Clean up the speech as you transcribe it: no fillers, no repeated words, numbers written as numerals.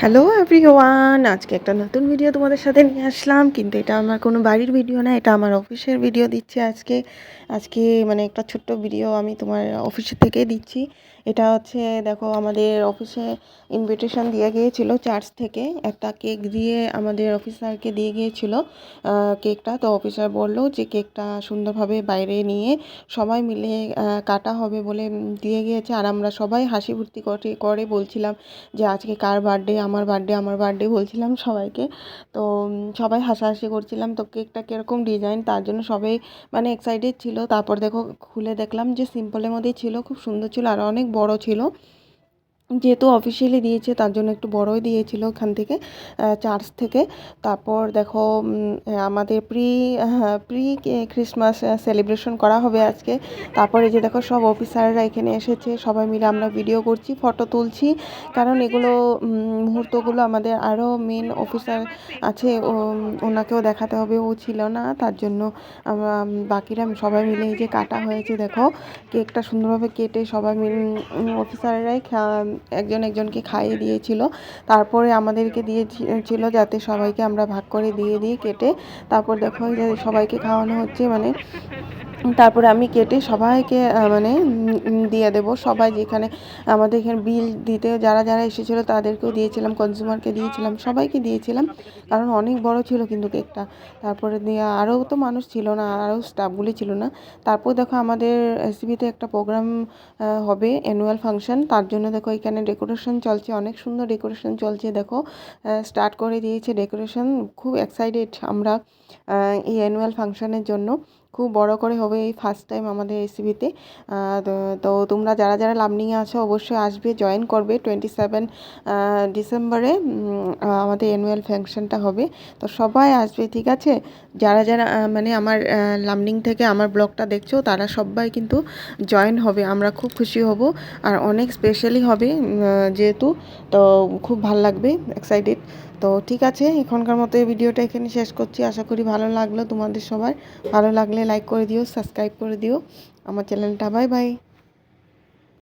Hello everyone, আজকে একটা নতুন ভিডিও তোমাদের সাথে নিয়ে আসলাম। কিন্তু এটা আমার কোনো বাড়ির ভিডিও না, এটা আমার অফিসের ভিডিও দিচ্ছি আজকে। মানে একটা ছোট্ট ভিডিও আমি তোমার অফিসের থেকে দিচ্ছি। এটা হচ্ছে দেখো, আমাদের অফিসে ইনভিটেশন দিয়ে গিয়েছিল চার্চ থেকে, একটা কেক দিয়ে আমাদের অফিসারকে দিয়ে গিয়েছিল কেকটা। তো অফিসার বললো যে কেকটা সুন্দরভাবে বাইরে নিয়ে সবাই মিলে কাটা হবে বলে দিয়ে গিয়েছে। আর আমরা সবাই হাসি ফুর্তি করে বলছিলাম যে আজকে কার বার্থডে, আমার বার্থডে বলছিলাম সবাইকে। তো সবাই হাসাহাসি করছিলাম। তো কেকটা কীরকম ডিজাইন তার জন্য সবাই মানে এক্সাইটেড ছিল। তারপর দেখো খুলে দেখলাম যে সিম্পলের মধ্যেই ছিল, খুব সুন্দর ছিল আর অনেক বড় ছিল। যেহেতু অফিসিয়ালি দিয়েছে তার জন্য একটু বড়ই দিয়েছিল ওখান থেকে, চার্চ থেকে। তারপর দেখো আমাদের প্রি ক্রিসমাস সেলিব্রেশন করা হবে আজকে। তারপরে যে দেখো সব অফিসাররা এখানে এসেছে, সবাই মিলে আমরা ভিডিও করছি, ফটো তুলছি। কারণ এগুলো মুহূর্তগুলো আমাদের আরও মেন অফিসার আছে, ওনাকেও দেখাতে হবে, ও ছিল না তার জন্য আমরা বাকিরা সবাই মিলে এই যে কাটা হয়েছে। দেখো কেকটা সুন্দরভাবে কেটে সবাই মিলে অফিসাররাই একজন একজনকে খাইয়ে দিয়েছিল। তারপরে আমাদেরকে দিয়েছিল যাতে সবাইকে আমরা ভাগ করে দিয়ে দিই কেটে। তারপর দেখো যে সবাইকে খাওয়ানো হচ্ছে, মানে তারপরে আমি কেটে সবাইকে মানে দিয়ে দেবো। সবাই যেখানে আমাদের এখানে বিল দিতে যারা যারা এসেছিলো তাদেরকেও দিয়েছিলাম, কনজিউমারকে দিয়েছিলাম, সবাইকে দিয়েছিলাম, কারণ অনেক বড় ছিল কিন্তু কেকটা। তারপরে দিয়ে আরও তো মানুষ ছিল না, আরও স্টাফগুলি ছিল না। তারপর দেখো আমাদের এসবিতে একটা প্রোগ্রাম হবে, অ্যানুয়াল ফাংশন। তার জন্য দেখো এখানে ডেকোরেশন চলছে, অনেক সুন্দর ডেকোরেশন চলছে। দেখো স্টার্ট করে দিয়েছে ডেকোরেশন। খুব এক্সাইটেড আমরা এই অ্যানুয়াল ফাংশনের জন্য। খুব বড় করে হবে, এই ফার্স্ট টাইম আমাদের এসিবিতে। তো তোমরা যারা যারা লামডিংয়ে আছো অবশ্যই আসবে, জয়েন করবে। 27 ডিসেম্বরে আমাদের অ্যানুয়াল ফাংশনটা হবে। তো সবাই আসবে, ঠিক আছে? যারা যারা মানে আমার লামডিং থেকে আমার ব্লগটা দেখছো তারা সবাই কিন্তু জয়েন হবে, আমরা খুব খুশি হব। আর অনেক স্পেশালি হবে যেহেতু, তো খুব ভালো লাগবে, এক্সাইটেড। তো ঠিক আছে, এখনকার মতো এই ভিডিওটা এখানে শেষ করছি। আশা করি ভালো লাগলো তোমাদের সবার। ভালো লাগলে লাইক করে দিও, সাবস্ক্রাইব করে দিও আমার চ্যানেলটা। Bye bye.